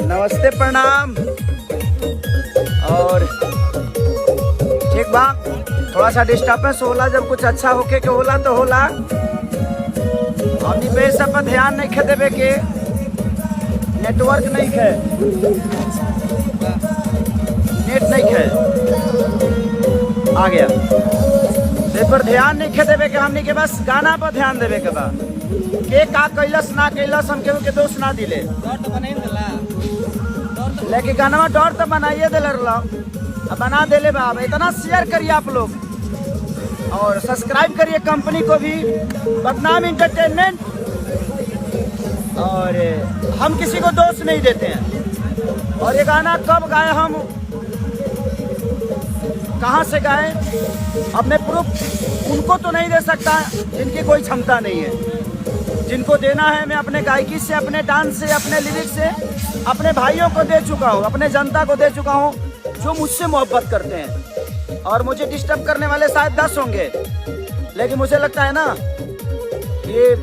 नमस्ते प्रणाम। और ठीक बा, थोड़ा सा डिस्टर्बेंस होला, जब कुछ अच्छा होके के होला तो होला। हमनी पे सब पर ध्यान नहीं खे देवे के, नेटवर्क नहीं खे, नेट नहीं खे आ गया, इस पर ध्यान नहीं खे देवे के। हमनी के बस गाना पर ध्यान देवे के बा। के का कैलस ना कैलस हम केहू के दोष ना दिले, लेकिन गाना डर तो बनाइए दिले अब बना देले बा। इतना शेयर करिए आप लोग और सब्सक्राइब करिए कंपनी को भी, बदनाम इंटरटेनमेंट। और हम किसी को दोष नहीं देते हैं। और ये गाना कब गाए, हम कहाँ से गाए, अब मैं प्रूफ उनको तो नहीं दे सकता जिनकी कोई क्षमता नहीं है। जिनको देना है मैं अपने गायकी से, अपने डांस से, अपने लिरिक्स से अपने भाइयों को दे चुका हूँ, अपने जनता को दे चुका हूँ जो मुझसे मोहब्बत करते हैं। और मुझे डिस्टर्ब करने वाले शायद 10 होंगे, लेकिन मुझे लगता है ना ये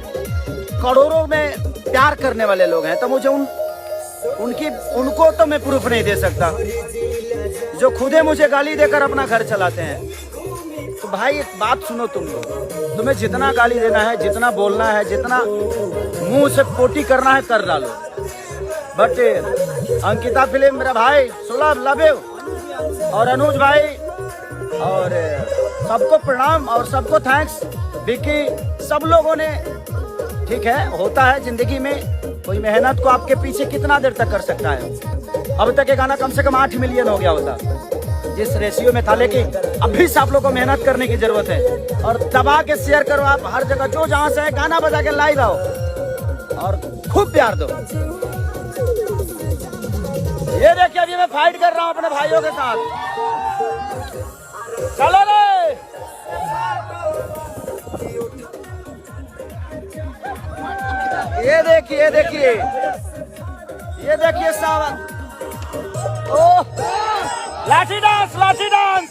करोड़ों में प्यार करने वाले लोग हैं। तो मुझे उनको तो मैं प्रूफ नहीं दे सकता, जो खुदे मुझे गाली देकर अपना घर चलाते हैं। तो भाई एक बात सुनो, तुम्हें जितना गाली देना है, जितना बोलना है, जितना मुंह से पोटी करना है कर डालो। बट अंकिता फिल्म, मेरा भाई सुलभ, लव यू, और अनुज भाई, और सबको प्रणाम और सबको थैंक्स। विकी, सब लोगों ने, ठीक है, होता है जिंदगी में, कोई मेहनत को आपके पीछे कितना देर तक कर सकता है। अब तक ये गाना कम से कम 8 मिलियन हो गया होता जिस रेशियो में था, लेकिन अभी से आप लोगों को मेहनत करने की जरूरत है। और दबा के शेयर करो आप हर जगह, जो जहां से है गाना बजा के लाइव आओ और खूब प्यार दो। ये देखिए अभी मैं फाइट कर रहा हूं अपने भाइयों के साथ, चलो रे। ये देखिए, ये देखिए, ये देखिए सावन, ओह लाठी डांस, लाठी डांस।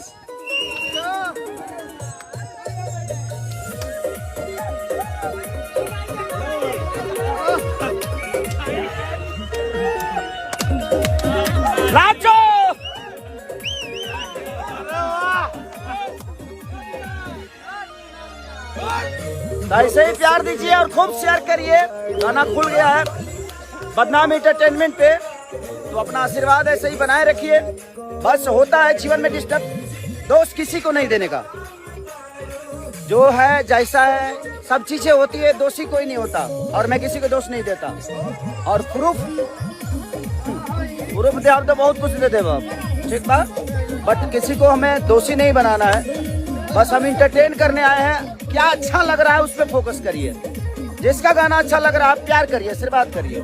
राजो ऐसे ही प्यार दीजिए और खूब शेयर करिए। गाना खुल गया है बदनाम इंटरटेनमेंट पे, तो अपना आशीर्वाद ऐसे ही बनाए रखिए। बस होता है जीवन में डिस्टर्ब, दोस्त किसी को नहीं देने का, जो है जैसा है सब चीजें होती है, दोषी कोई नहीं होता। और मैं किसी को दोष नहीं देता। और प्रूफ दे आप तो बहुत कुछ दे देगा, ठीक बा, बट किसी को हमें दोषी नहीं बनाना है। बस हम इंटरटेन करने आए हैं। क्या अच्छा लग रहा है उस पर फोकस करिए, जिसका गाना अच्छा लग रहा है आप प्यार करिए, आशीर्वाद करिए।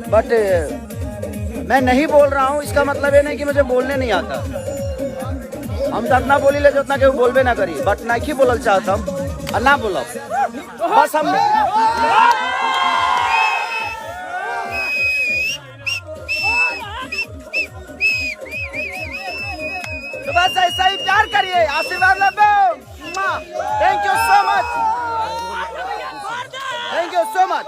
बट मैं नहीं बोल रहा हूँ इसका मतलब ये नहीं कि मुझे बोलने नहीं आता। हम तो इतना बोली ले जितना केहू बोलबे ना करी, बट नहीं बोलल चाहता हूँ और ना बोलो बस हम। तो बस ऐसा ही प्यार करिए, आशीर्वाद लो। Thank you so much, thank you so much.